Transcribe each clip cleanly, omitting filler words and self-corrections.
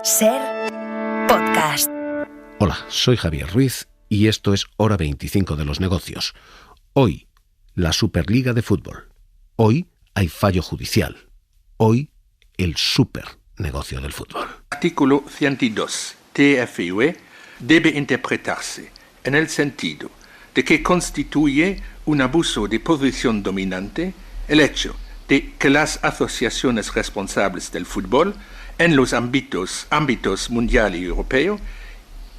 SER Podcast. Hola, soy Javier Ruiz y esto es Hora 25 de los negocios. Hoy, la Superliga de Fútbol. Hoy hay fallo judicial. Hoy, el supernegocio del fútbol. Artículo 102 TFUE debe interpretarse en el sentido de que constituye un abuso de posición dominante el hecho de que las asociaciones responsables del fútbol en los ámbitos mundial y europeo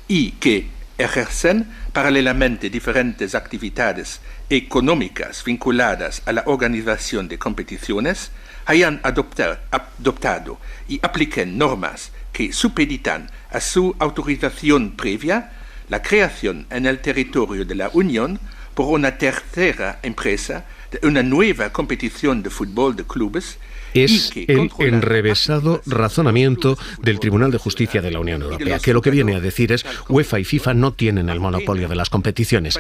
y que ejercen paralelamente diferentes actividades económicas vinculadas a la organización de competiciones hayan adoptado y apliquen normas que supeditan a su autorización previa la creación en el territorio de la Unión por una tercera empresa de una nueva competición de fútbol de clubes. Es el enrevesado razonamiento del Tribunal de Justicia de la Unión Europea, que lo que viene a decir es UEFA y FIFA no tienen el monopolio de las competiciones.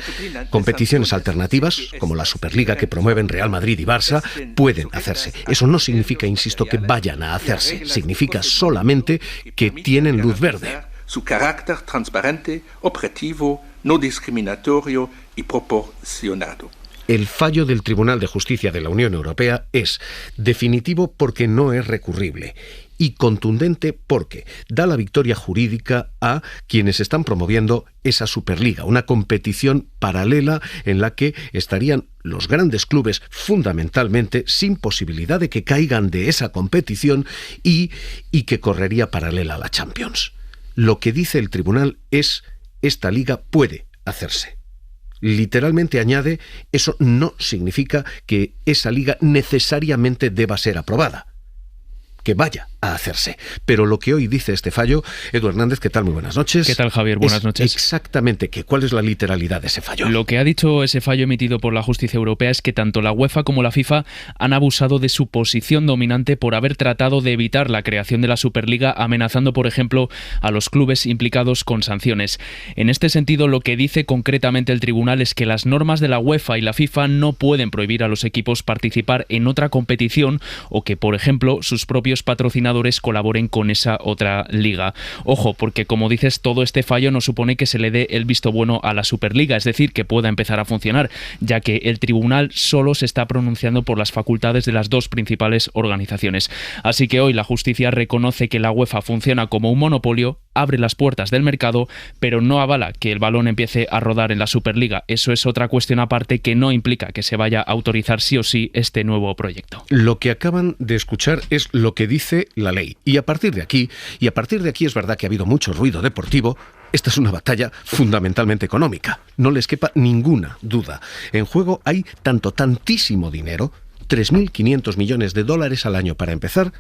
Competiciones alternativas, como la Superliga que promueven Real Madrid y Barça, pueden hacerse. Eso no significa, insisto, que vayan a hacerse. Significa solamente que tienen luz verde. Su carácter transparente, objetivo, no discriminatorio y proporcionado. El fallo del Tribunal de Justicia de la Unión Europea es definitivo porque no es recurrible y contundente porque da la victoria jurídica a quienes están promoviendo esa Superliga, una competición paralela en la que estarían los grandes clubes fundamentalmente sin posibilidad de que caigan de esa competición y que correría paralela a la Champions. Lo que dice el tribunal es: esta liga puede hacerse. Literalmente añade, eso no significa que esa liga necesariamente deba ser aprobada, que vaya a hacerse. Pero lo que hoy dice este fallo, Edu Hernández, ¿qué tal? Muy buenas noches. ¿Qué tal, Javier? Buenas noches. Exactamente, ¿cuál es la literalidad de ese fallo? Lo que ha dicho ese fallo emitido por la justicia europea es que tanto la UEFA como la FIFA han abusado de su posición dominante por haber tratado de evitar la creación de la Superliga, amenazando, por ejemplo, a los clubes implicados con sanciones. En este sentido, lo que dice concretamente el tribunal es que las normas de la UEFA y la FIFA no pueden prohibir a los equipos participar en otra competición o que, por ejemplo, sus propios patrocinadores colaboren con esa otra liga. Ojo, porque como dices, todo este fallo no supone que se le dé el visto bueno a la Superliga, es decir, que pueda empezar a funcionar, ya que el tribunal solo se está pronunciando por las facultades de las dos principales organizaciones. Así que hoy la justicia reconoce que la UEFA funciona como un monopolio, abre las puertas del mercado, pero no avala que el balón empiece a rodar en la Superliga. Eso es otra cuestión aparte que no implica que se vaya a autorizar sí o sí este nuevo proyecto. Lo que acaban de escuchar es lo que dice la ley. Y a partir de aquí es verdad que ha habido mucho ruido deportivo. Esta es una batalla fundamentalmente económica. No les quepa ninguna duda. En juego hay tantísimo dinero, 3.500 millones de dólares al año para empezar,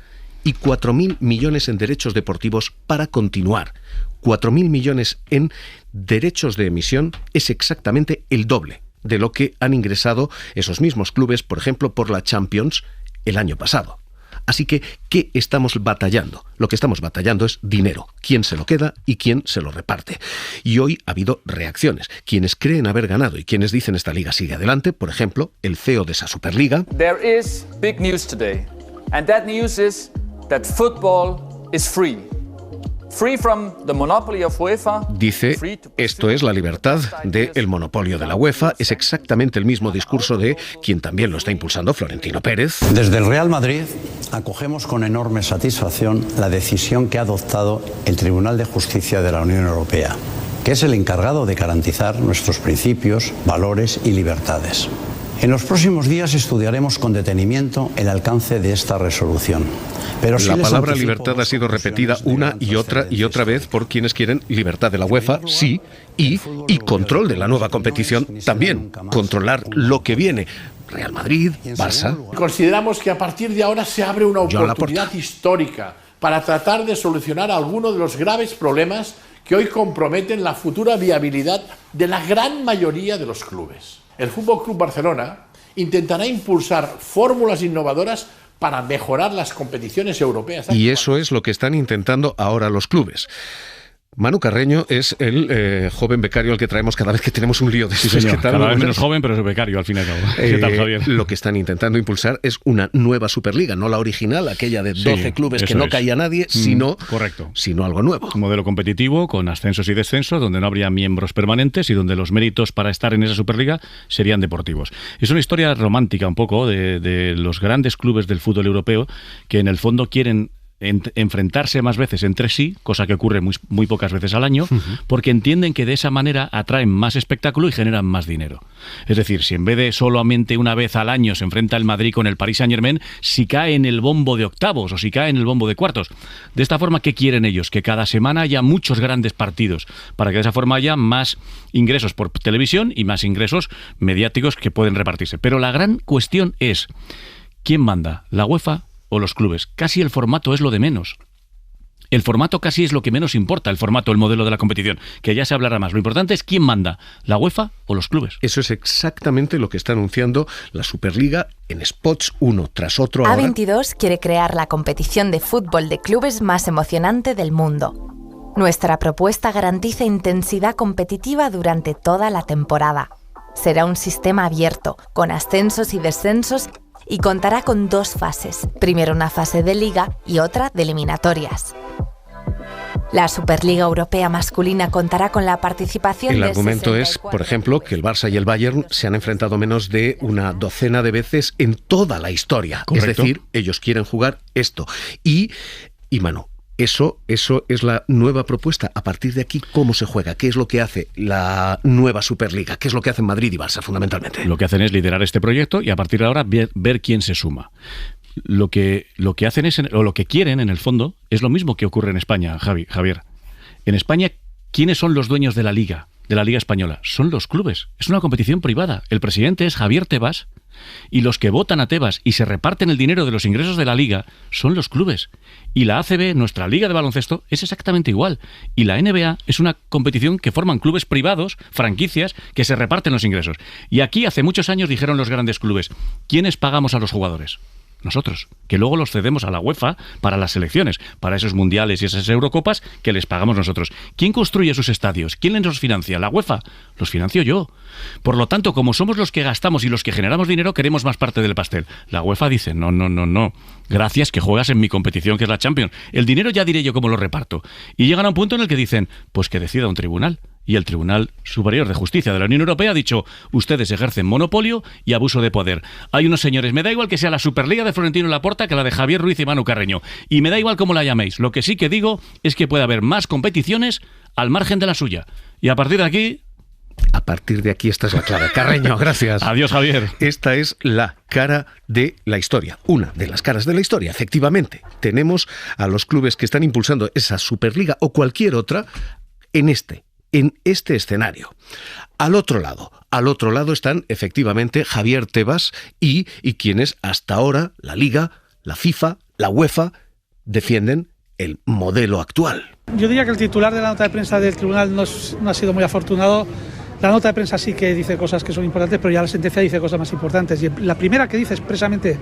y 4.000 millones en derechos deportivos para continuar. 4.000 millones en derechos de emisión es exactamente el doble de lo que han ingresado esos mismos clubes, por ejemplo, por la Champions el año pasado. Así que, ¿qué estamos batallando? Lo que estamos batallando es dinero. ¿Quién se lo queda y quién se lo reparte? Y hoy ha habido reacciones. Quienes creen haber ganado y quienes dicen esta liga sigue adelante, por ejemplo, el CEO de esa Superliga. There is big news today, and that news is that football is free. Free from the monopoly of UEFA. Dice, esto es la libertad del monopolio de la UEFA. Es exactamente el mismo discurso de quien también lo está impulsando, Florentino Pérez. Desde el Real Madrid acogemos con enorme satisfacción la decisión que ha adoptado el Tribunal de Justicia de la Unión Europea, que es el encargado de garantizar nuestros principios, valores y libertades. En los próximos días estudiaremos con detenimiento el alcance de esta resolución. Pero la palabra libertad ha sido repetida una y otra vez por quienes quieren libertad de la UEFA, sí, y control de la nueva competición también. Controlar lo que viene. Real Madrid, Barça. Consideramos que a partir de ahora se abre una oportunidad histórica para tratar de solucionar algunos de los graves problemas que hoy comprometen la futura viabilidad de la gran mayoría de los clubes. El Fútbol Club Barcelona intentará impulsar fórmulas innovadoras para mejorar las competiciones europeas. Y eso es lo que están intentando ahora los clubes. Manu Carreño es el joven becario al que traemos cada vez que tenemos un lío de sí, señor, cada vez menos joven, pero es becario al fin y al cabo. ¿Qué tal, Javier? Lo que están intentando impulsar es una nueva Superliga, no la original, aquella de 12 clubes que no caía nadie, sino algo nuevo. Un modelo competitivo con ascensos y descensos, donde no habría miembros permanentes y donde los méritos para estar en esa Superliga serían deportivos. Es una historia romántica un poco de los grandes clubes del fútbol europeo que en el fondo quieren enfrentarse más veces entre sí, cosa que ocurre muy pocas veces al año, porque entienden que de esa manera atraen más espectáculo y generan más dinero. Es decir, si en vez de solamente una vez al año se enfrenta el Madrid con el Paris Saint-Germain, si cae en el bombo de octavos o si cae en el bombo de cuartos. De esta forma, ¿qué quieren ellos? Que cada semana haya muchos grandes partidos, para que de esa forma haya más ingresos por televisión y más ingresos mediáticos que pueden repartirse. Pero la gran cuestión es, ¿quién manda? ¿La UEFA o los clubes? Casi el formato es lo de menos. El formato casi es lo que menos importa, el formato, el modelo de la competición, que ya se hablará más. Lo importante es quién manda, la UEFA o los clubes. Eso es exactamente lo que está anunciando la Superliga en spots uno tras otro. A22 quiere crear la competición de fútbol de clubes más emocionante del mundo. Nuestra propuesta garantiza intensidad competitiva durante toda la temporada. Será un sistema abierto, con ascensos y descensos, y contará con 2 fases, primero una fase de liga y otra de eliminatorias. La Superliga Europea masculina contará con la participación El argumento es, por ejemplo, que el Barça y el Bayern se han enfrentado menos de una docena de veces en toda la historia. Correcto. Es decir, ellos quieren jugar esto. Y Manu, Eso es la nueva propuesta. A partir de aquí, ¿cómo se juega? ¿Qué es lo que hace la nueva Superliga? ¿Qué es lo que hacen Madrid y Barça, fundamentalmente? Lo que hacen es liderar este proyecto y a partir de ahora ver quién se suma. Lo que hacen es, o lo que quieren, en el fondo, es lo mismo que ocurre en España, Javier. En España, ¿quiénes son los dueños de la Liga Española? Son los clubes. Es una competición privada. El presidente es Javier Tebas y los que votan a Tebas y se reparten el dinero de los ingresos de la Liga son los clubes. Y la ACB, nuestra liga de baloncesto, es exactamente igual. Y la NBA es una competición que forman clubes privados, franquicias, que se reparten los ingresos. Y aquí hace muchos años dijeron los grandes clubes, ¿quiénes pagamos a los jugadores? Nosotros, que luego los cedemos a la UEFA para las selecciones, para esos mundiales y esas Eurocopas que les pagamos nosotros. ¿Quién construye sus estadios? ¿Quién los financia? ¿La UEFA? Los financio yo. Por lo tanto, como somos los que gastamos y los que generamos dinero, queremos más parte del pastel. La UEFA dice, no. Gracias, que juegas en mi competición, que es la Champions. El dinero ya diré yo cómo lo reparto. Y llegan a un punto en el que dicen, pues que decida un tribunal. Y el Tribunal Superior de Justicia de la Unión Europea ha dicho, ustedes ejercen monopolio y abuso de poder. Hay unos señores, me da igual que sea la Superliga de Florentino Laporta que la de Javier Ruiz y Manu Carreño. Y me da igual cómo la llaméis. Lo que sí que digo es que puede haber más competiciones al margen de la suya. Y a partir de aquí... A partir de aquí esta es la clave. Carreño, gracias. Adiós, Javier. Esta es la cara de la historia. Una de las caras de la historia, efectivamente. Tenemos a los clubes que están impulsando esa Superliga o cualquier otra en este escenario. Al otro lado están efectivamente Javier Tebas y quienes hasta ahora la Liga, la FIFA, la UEFA defienden el modelo actual. Yo diría que el titular de la nota de prensa del tribunal no ha sido muy afortunado. La nota de prensa sí que dice cosas que son importantes, pero ya la sentencia dice cosas más importantes. Y la primera que dice expresamente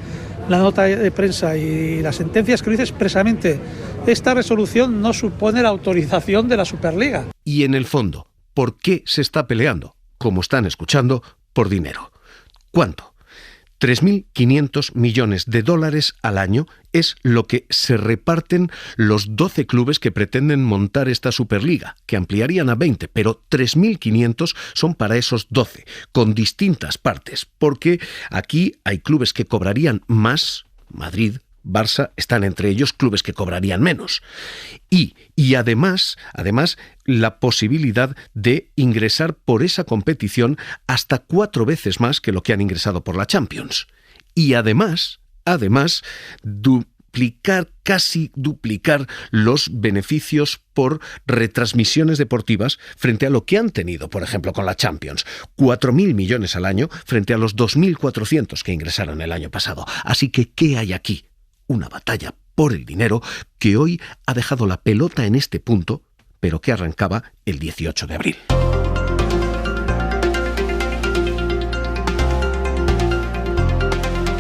la nota de prensa y la sentencia es que dice expresamente esta resolución no supone la autorización de la Superliga. Y en el fondo, ¿por qué se está peleando? Como están escuchando, por dinero. ¿Cuánto? 3.500 millones de dólares al año es lo que se reparten los 12 clubes que pretenden montar esta Superliga, que ampliarían a 20, pero 3.500 son para esos 12, con distintas partes, porque aquí hay clubes que cobrarían más, Madrid, Barça, están entre ellos clubes que cobrarían menos. Y además, la posibilidad de ingresar por esa competición hasta 4 veces más que lo que han ingresado por la Champions. Y además, casi duplicar los beneficios por retransmisiones deportivas frente a lo que han tenido, por ejemplo, con la Champions. 4.000 millones al año frente a los 2.400 que ingresaron el año pasado. Así que, ¿qué hay aquí? Una batalla por el dinero que hoy ha dejado la pelota en este punto, pero que arrancaba el 18 de abril.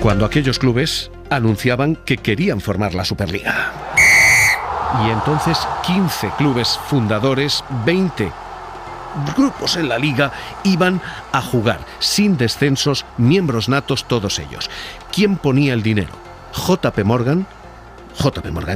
Cuando aquellos clubes anunciaban que querían formar la Superliga. Y entonces 15 clubes fundadores, 20 grupos en la liga iban a jugar sin descensos, miembros natos todos ellos. ¿Quién ponía el dinero? JP Morgan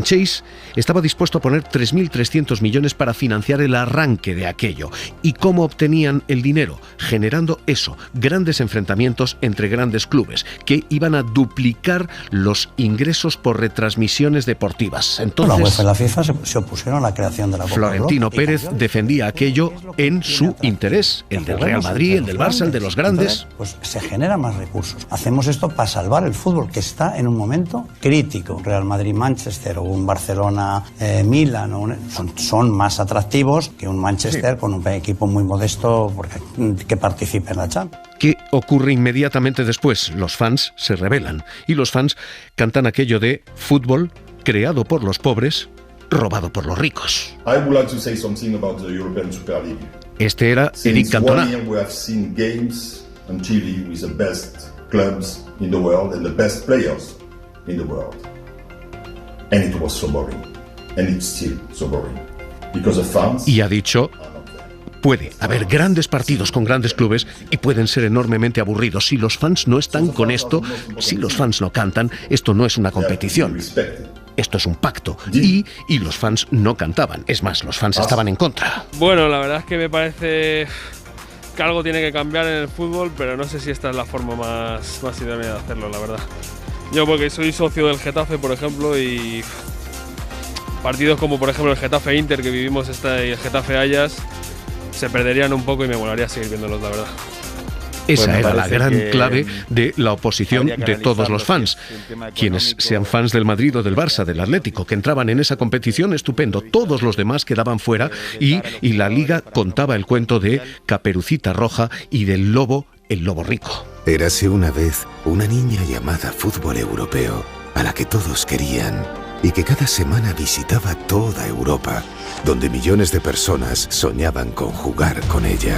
Chase estaba dispuesto a poner 3.300 millones para financiar el arranque de aquello. ¿Y cómo obtenían el dinero? Generando eso, grandes enfrentamientos entre grandes clubes que iban a duplicar los ingresos por retransmisiones deportivas. Entonces, la UEFA y la FIFA se opusieron a la creación de la Copa Florentino Europa, Pérez defendía aquello en su interés, el del Real Madrid, el del Barça, el de los grandes. Pues se generan más recursos. Hacemos esto para salvar el fútbol, que está en un momento crítico. Real Madrid, Manchester o un Barcelona, Milan, son más atractivos que un Manchester con un equipo muy modesto que participe en la Champions. ¿Qué ocurre inmediatamente después? Los fans se rebelan y los fans cantan aquello de fútbol creado por los pobres, robado por los ricos. I would like to say something about the European Super League. Este era Eric Cantona. Since 1 year we have seen games on TV with the best clubs in the world and the best players in the world. And it was so boring. And it's still so boring. Because the fans... Y ha dicho, puede haber grandes partidos con grandes clubes y pueden ser enormemente aburridos. Si los fans no están con esto, si los fans no cantan, esto no es una competición. Esto es un pacto. Y los fans no cantaban. Es más, los fans estaban en contra. Bueno, la verdad es que me parece que algo tiene que cambiar en el fútbol, pero no sé si esta es la forma más idónea de hacerlo, la verdad. Yo porque soy socio del Getafe, por ejemplo, y partidos como por ejemplo el Getafe Inter que vivimos y el Getafe Ajax se perderían un poco y me molaría seguir viéndolos, la verdad. Esa era la gran clave de la oposición de todos los fans. Quienes sean fans del Madrid o del Barça, del Atlético, que entraban en esa competición, estupendo. Todos los demás quedaban fuera y la Liga contaba el cuento de Caperucita Roja y del lobo, el lobo rico. Érase una vez una niña llamada Fútbol Europeo, a la que todos querían y que cada semana visitaba toda Europa, donde millones de personas soñaban con jugar con ella.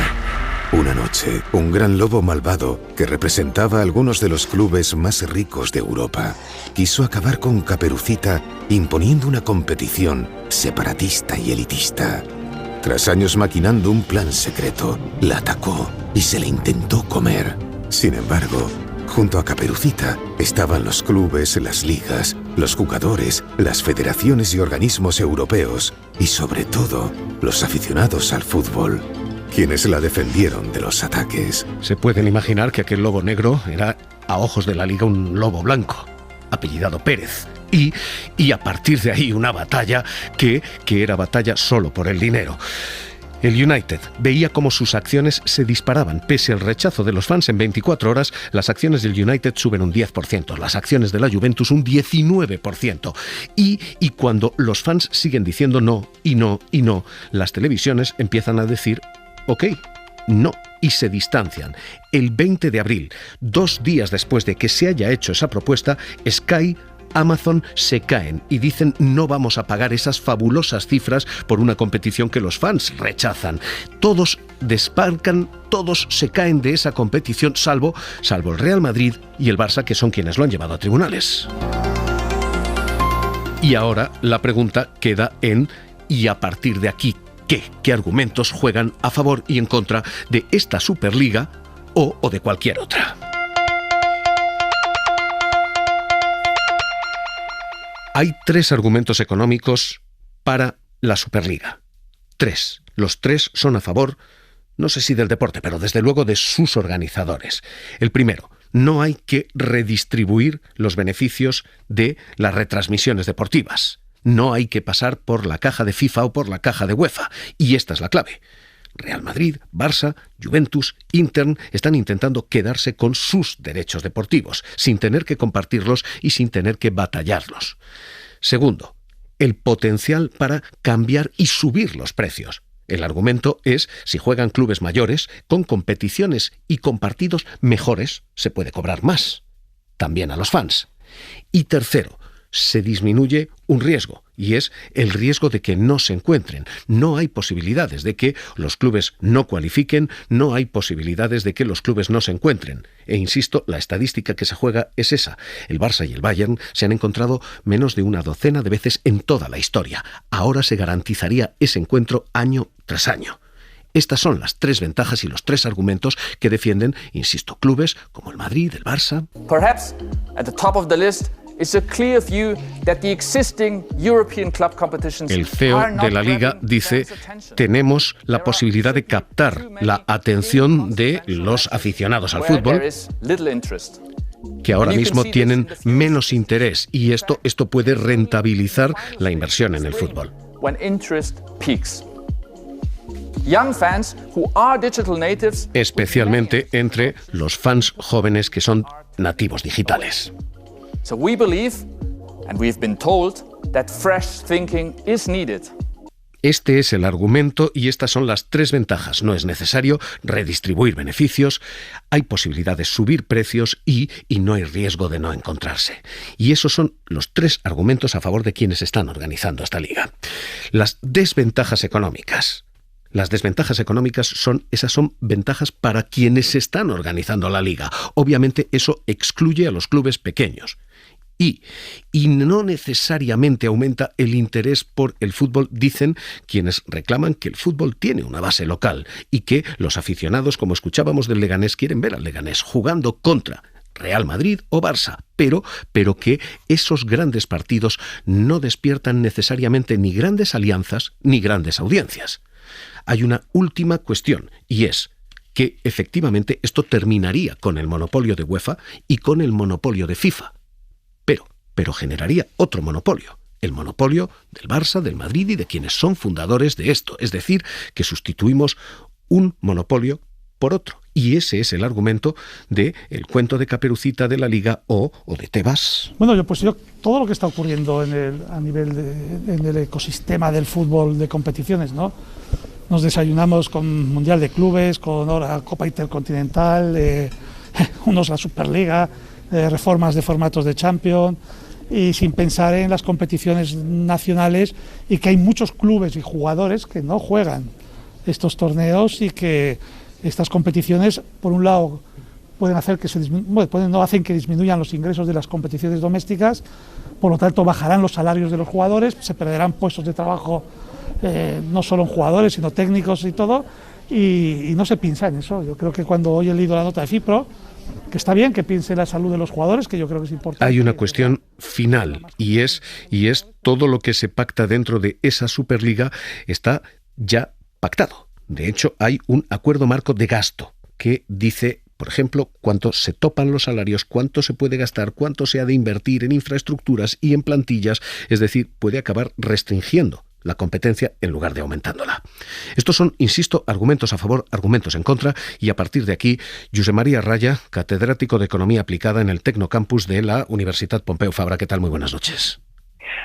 Una noche, un gran lobo malvado, que representaba a algunos de los clubes más ricos de Europa, quiso acabar con Caperucita imponiendo una competición separatista y elitista. Tras años maquinando un plan secreto, la atacó y se la intentó comer. Sin embargo, junto a Caperucita estaban los clubes, las ligas, los jugadores, las federaciones y organismos europeos y sobre todo los aficionados al fútbol, quienes la defendieron de los ataques. Se pueden imaginar que aquel lobo negro era, a ojos de la Liga, un lobo blanco, apellidado Pérez. Y a partir de ahí una batalla que era batalla solo por el dinero. El United veía cómo sus acciones se disparaban. Pese al rechazo de los fans, en 24 horas las acciones del United suben un 10%, las acciones de la Juventus un 19%. Y cuando los fans siguen diciendo no, y no, y no, las televisiones empiezan a decir ok, no, y se distancian. El 20 de abril, 2 días después de que se haya hecho esa propuesta, Sky, Amazon se caen y dicen no vamos a pagar esas fabulosas cifras por una competición que los fans rechazan. Todos despancan, todos se caen de esa competición, salvo el Real Madrid y el Barça, que son quienes lo han llevado a tribunales. Y ahora la pregunta queda en ¿y a partir de aquí qué? ¿Qué argumentos juegan a favor y en contra de esta Superliga o de cualquier otra? Hay 3 argumentos económicos para la Superliga. 3. Los 3 son a favor, no sé si del deporte, pero desde luego de sus organizadores. El primero, no hay que redistribuir los beneficios de las retransmisiones deportivas. No hay que pasar por la caja de FIFA o por la caja de UEFA. Y esta es la clave. Real Madrid, Barça, Juventus, Inter están intentando quedarse con sus derechos deportivos, sin tener que compartirlos y sin tener que batallarlos. Segundo, el potencial para cambiar y subir los precios. El argumento es, si juegan clubes mayores, con competiciones y con partidos mejores, se puede cobrar más. También a los fans. Y tercero, se disminuye un riesgo, y es el riesgo de que no se encuentren. No hay posibilidades de que los clubes no cualifiquen, no hay posibilidades de que los clubes no se encuentren. E insisto, la estadística que se juega es esa. El Barça y el Bayern se han encontrado menos de una docena de veces en toda la historia. Ahora se garantizaría ese encuentro año tras año. Estas son las 3 ventajas y los 3 argumentos que defienden, insisto, clubes como el Madrid, el Barça. Perhaps at the top of the list is a clear view that the existing European club competitions El CEO de la Liga dice: tenemos la posibilidad de captar la atención de los aficionados al fútbol, que ahora mismo tienen menos interés, y esto puede rentabilizar la inversión en el fútbol. Especialmente entre los fans jóvenes que son nativos digitales. So we believe, and we've been told, that fresh thinking is needed. Este es el argumento y estas son las 3 ventajas. No es necesario redistribuir beneficios, hay posibilidad de subir precios y no hay riesgo de no encontrarse. Y esos son los 3 argumentos a favor de quienes están organizando esta liga. Las desventajas económicas. Las desventajas económicas son ventajas para quienes están organizando la liga. Obviamente eso excluye a los clubes pequeños. Y no necesariamente aumenta el interés por el fútbol, dicen quienes reclaman que el fútbol tiene una base local y que los aficionados, como escuchábamos del Leganés, quieren ver al Leganés jugando contra Real Madrid o Barça, pero que esos grandes partidos no despiertan necesariamente ni grandes alianzas ni grandes audiencias. Hay una última cuestión, y es que efectivamente esto terminaría con el monopolio de UEFA y con el monopolio de FIFA. Pero generaría otro monopolio, el monopolio del Barça, del Madrid y de quienes son fundadores de esto. Es decir, que sustituimos un monopolio por otro. Y ese es el argumento del cuento de Caperucita de la Liga o de Tebas. Bueno, yo todo lo que está ocurriendo en el ecosistema del fútbol de competiciones, ¿no? Nos desayunamos con Mundial de Clubes, con ahora Copa Intercontinental, unos la Superliga, reformas de formatos de Champions, y sin pensar en las competiciones nacionales, y que hay muchos clubes y jugadores que no juegan estos torneos y que estas competiciones, por un lado, pueden hacer que no hacen que disminuyan los ingresos de las competiciones domésticas, por lo tanto bajarán los salarios de los jugadores, se perderán puestos de trabajo, no solo en jugadores, sino técnicos y todo, y no se piensa en eso. Yo creo que cuando hoy he leído la nota de FIPRO, que está bien que piense en la salud de los jugadores, que yo creo que es importante. Hay una cuestión final, y es todo lo que se pacta dentro de esa Superliga está ya pactado. De hecho, hay un acuerdo marco de gasto que dice, por ejemplo, cuánto se topan los salarios, cuánto se puede gastar, cuánto se ha de invertir en infraestructuras y en plantillas, es decir, puede acabar restringiendo la competencia en lugar de aumentándola. Estos son, insisto, argumentos a favor, argumentos en contra, y a partir de aquí, Josep María Raya, catedrático de Economía Aplicada en el Tecnocampus de la Universidad Pompeu Fabra. ¿Qué tal? Muy buenas noches.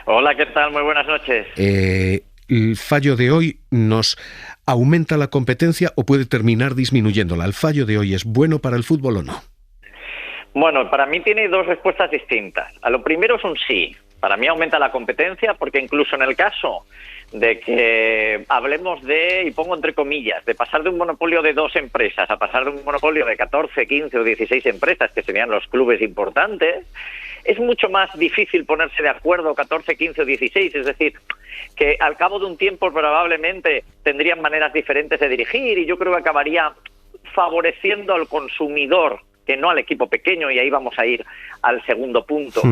Hola, ¿qué tal? Muy buenas noches. ¿El fallo de hoy nos aumenta la competencia o puede terminar disminuyéndola? ¿El fallo de hoy es bueno para el fútbol o no? Bueno, para mí tiene 2 respuestas distintas. A lo primero es un sí. Para mí aumenta la competencia porque incluso en el caso de que hablemos de, y pongo entre comillas, de pasar de un monopolio de 2 empresas a pasar de un monopolio de 14, 15 o 16 empresas, que serían los clubes importantes, es mucho más difícil ponerse de acuerdo 14, 15 o 16, es decir, que al cabo de un tiempo probablemente tendrían maneras diferentes de dirigir, y yo creo que acabaría favoreciendo al consumidor, que no al equipo pequeño, y ahí vamos a ir al segundo punto.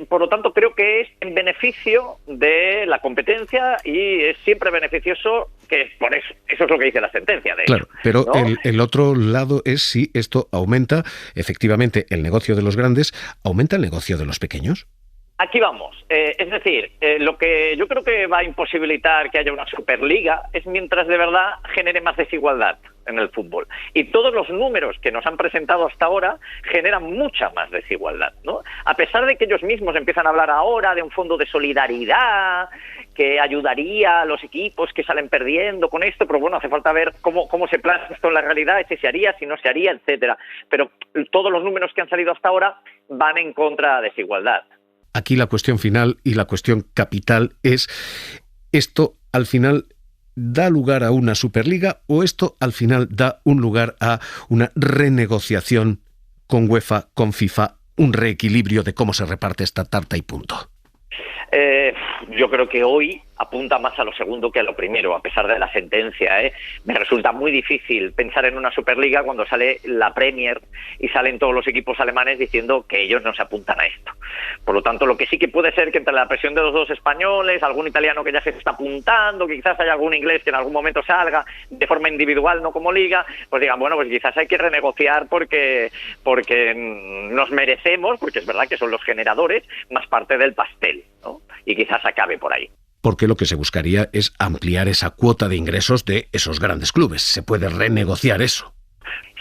Por lo tanto, creo que es en beneficio de la competencia y es siempre beneficioso, que por eso es lo que dice la sentencia. Claro, pero ¿no? el otro lado es si esto aumenta efectivamente el negocio de los grandes, ¿aumenta el negocio de los pequeños? Aquí vamos. Es decir, lo que yo creo que va a imposibilitar que haya una Superliga es mientras de verdad genere más desigualdad en el fútbol. Y todos los números que nos han presentado hasta ahora generan mucha más desigualdad, ¿no? A pesar de que ellos mismos empiezan a hablar ahora de un fondo de solidaridad que ayudaría a los equipos que salen perdiendo con esto, pero bueno, hace falta ver cómo se plasma esto en la realidad, si se haría, si no se haría, etcétera. Pero todos los números que han salido hasta ahora van en contra de la desigualdad. Aquí la cuestión final y la cuestión capital es: ¿esto al final da lugar a una Superliga o esto al final da un lugar a una renegociación con UEFA, con FIFA, un reequilibrio de cómo se reparte esta tarta y punto? Yo creo que hoy apunta más a lo segundo que a lo primero, a pesar de la sentencia. Me resulta muy difícil pensar en una Superliga cuando sale la Premier y salen todos los equipos alemanes diciendo que ellos no se apuntan a esto. Por lo tanto, lo que sí que puede ser que entre la presión de los dos españoles, algún italiano que ya se está apuntando, que quizás haya algún inglés que en algún momento salga de forma individual, no como liga, pues digan, bueno, pues quizás hay que renegociar porque nos merecemos, porque es verdad que son los generadores, más parte del pastel, ¿no? Y quizás acabe por ahí. Porque lo que se buscaría es ampliar esa cuota de ingresos de esos grandes clubes. Se puede renegociar eso.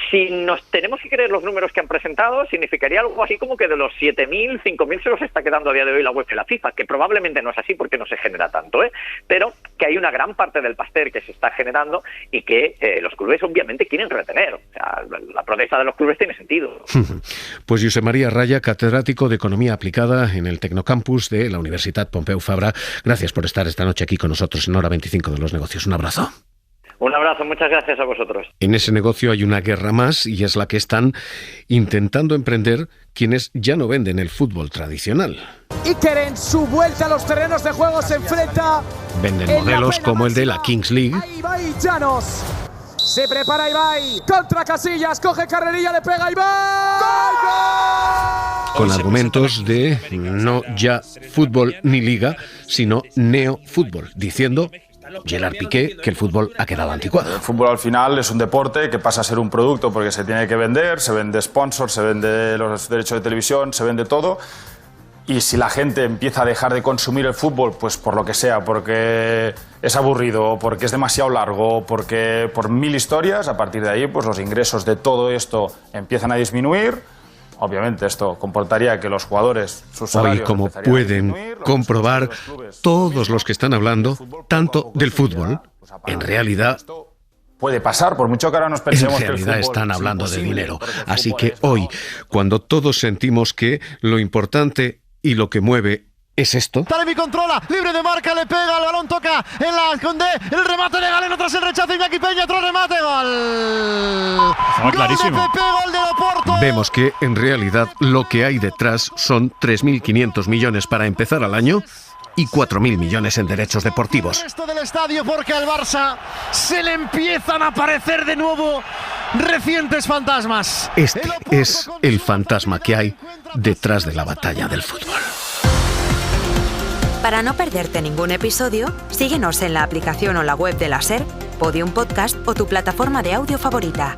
Si nos tenemos que creer los números que han presentado, significaría algo así como que de los 7.000, 5.000 se los está quedando a día de hoy la UEFA y la FIFA, que probablemente no es así porque no se genera tanto, pero que hay una gran parte del pastel que se está generando y que los clubes obviamente quieren retener. O sea, la protesta de los clubes tiene sentido. Pues Josep María Raya, catedrático de Economía Aplicada en el Tecnocampus de la Universidad Pompeu Fabra, gracias por estar esta noche aquí con nosotros en Hora 25 de los Negocios. Un abrazo. Un abrazo, muchas gracias a vosotros. En ese negocio hay una guerra más y es la que están intentando emprender quienes ya no venden el fútbol tradicional. Iker en su vuelta a los terrenos de juego se enfrenta... Venden modelos como el de la Kings League. Ahí Ibai Llanos. Se prepara Ibai. Contra Casillas, coge carrerilla, le pega Ibai. ¡Gol! Con argumentos de no ya fútbol ni liga, sino neofútbol, diciendo Gerard Piqué que el fútbol ha quedado anticuado. El fútbol al final es un deporte que pasa a ser un producto porque se tiene que vender, se vende sponsor, se vende los derechos de televisión, se vende todo. Y si la gente empieza a dejar de consumir el fútbol, pues por lo que sea, porque es aburrido, porque es demasiado largo, porque por 1000 historias, a partir de ahí pues los ingresos de todo esto empiezan a disminuir. Obviamente esto comportaría que los jugadores, sus salarios... Hoy, como pueden comprobar todos los que están hablando, tanto del fútbol, en realidad... Puede pasar, por mucho que ahora nos pensemos en realidad que el fútbol están hablando de dinero. Así que hoy, cuando todos sentimos que lo importante y lo que mueve es esto... Taremi controla, libre de marca, le pega, el balón toca en la Condé, el remate de Galeno tras el rechazo, Iñaki Peña, otro remate, gol. Clarísimo. Gol de Pepe, gol de Oporto. Vemos que en realidad lo que hay detrás son 3.500 millones para empezar al año y 4.000 millones en derechos deportivos. El resto del estadio porque al Barça se le empiezan a aparecer de nuevo recientes fantasmas. Este es el fantasma que hay detrás de la batalla del fútbol. Para no perderte ningún episodio, síguenos en la aplicación o la web de la SER, Podium Podcast o tu plataforma de audio favorita.